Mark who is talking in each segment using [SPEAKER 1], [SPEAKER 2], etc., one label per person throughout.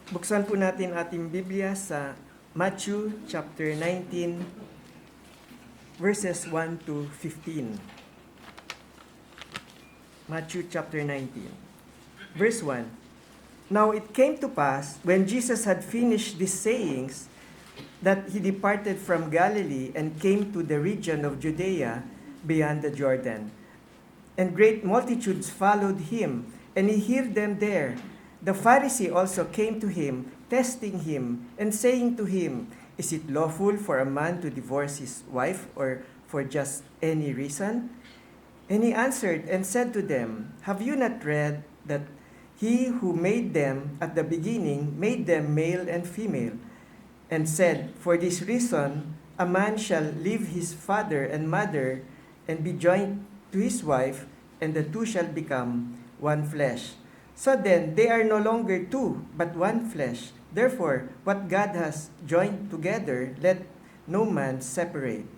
[SPEAKER 1] Buksan po natin ating Biblia sa Matthew chapter 19, verses 1 to 15. Matthew chapter 19, verse 1. Now it came to pass, when Jesus had finished these sayings, that he departed from Galilee and came to the region of Judea beyond the Jordan. And great multitudes followed him, and he heard them there. The Pharisee also came to him, testing him, and saying to him, Is it lawful for a man to divorce his wife, or for just any reason? And he answered and said to them, Have you not read that he who made them at the beginning made them male and female, and said, For this reason a man shall leave his father and mother, and be joined to his wife, and the two shall become one flesh. So then, they are no longer two, but one flesh. Therefore, what God has joined together, let no man separate.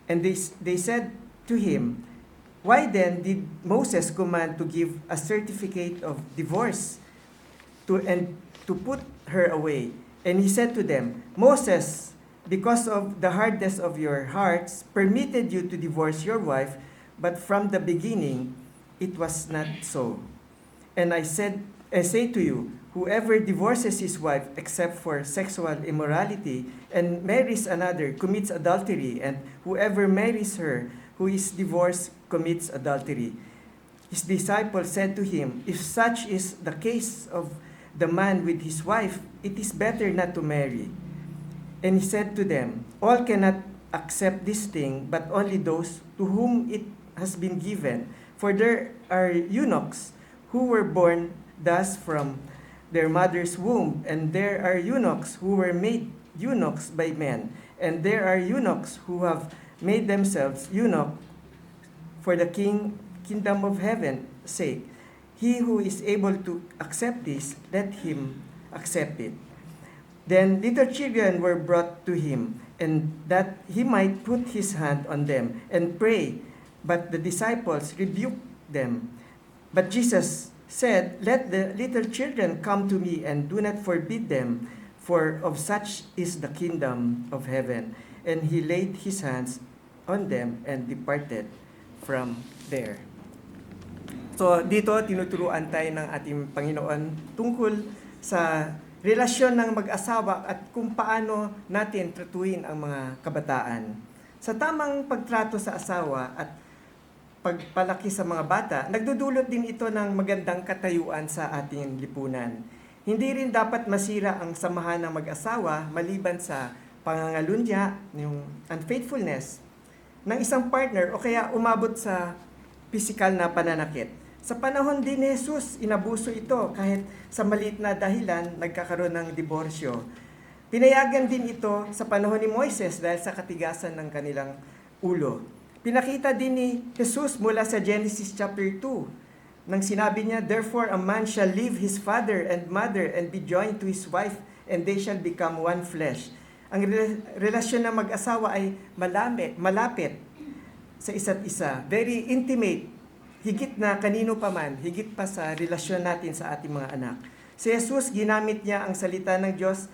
[SPEAKER 1] And they said to him, Why then did Moses command to give a certificate of divorce and to put her away? And he said to them, Moses, because of the hardness of your hearts, permitted you to divorce your wife, but from the beginning it was not so. And I say to you, whoever divorces his wife except for sexual immorality and marries another commits adultery, and whoever marries her who is divorced commits adultery. His disciples said to him, If such is the case of the man with his wife, it is better not to marry. And he said to them, All cannot accept this thing, but only those to whom it has been given. For there are eunuchs who were born thus from their mother's womb, and there are eunuchs who were made eunuchs by men, and there are eunuchs who have made themselves eunuch for the kingdom of heaven's sake. He who is able to accept this, let him accept it. Then little children were brought to him, and that he might put his hand on them and pray. But the disciples rebuked them. But Jesus said, Let the little children come to me, and do not forbid them, for of such is the kingdom of heaven. And he laid his hands on them and departed from there. So dito, tinuturuan tayo ng ating Panginoon tungkol sa relasyon ng mag-asawa at kung paano natin tratuhin ang mga kabataan. Sa tamang pagtrato sa asawa at pagpalaki sa mga bata, nagdudulot din ito ng magandang katayuan sa ating lipunan. Hindi rin dapat masira ang samahan ng mag-asawa maliban sa pangangalunya, yung unfaithfulness ng isang partner, o kaya umabot sa pisikal na pananakit. Sa panahon din ni Jesus, inabuso ito kahit sa maliit na dahilan nagkakaroon ng diborsyo. Pinayagan din ito sa panahon ni Moises dahil sa katigasan ng kanilang ulo. Pinakita din ni Jesus mula sa Genesis chapter 2 nang sinabi niya, Therefore a man shall leave his father and mother and be joined to his wife, and they shall become one flesh. Ang relasyon ng mag-asawa ay malapit sa isa't isa, very intimate, higit na kanino pa man, higit pa sa relasyon natin sa ating mga anak. Si Jesus, ginamit niya ang salita ng Diyos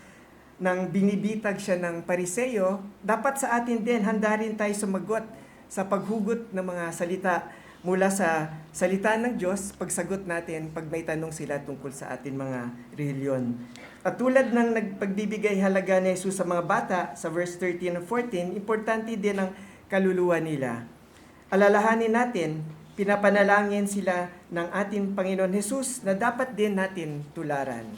[SPEAKER 1] nang binibitag siya ng Pariseyo. Dapat sa atin din, handa rin tayo sumagot sa paghugot ng mga salita mula sa salita ng Diyos, pagsagot natin pag may tanong sila tungkol sa atin mga reliyon. At tulad ng nagpagbibigay halaga ni Jesus sa mga bata, sa verse 13 and 14, importante din ang kaluluwa nila. Alalahanin natin, pinapanalangin sila ng ating Panginoon Jesus na dapat din natin tularan.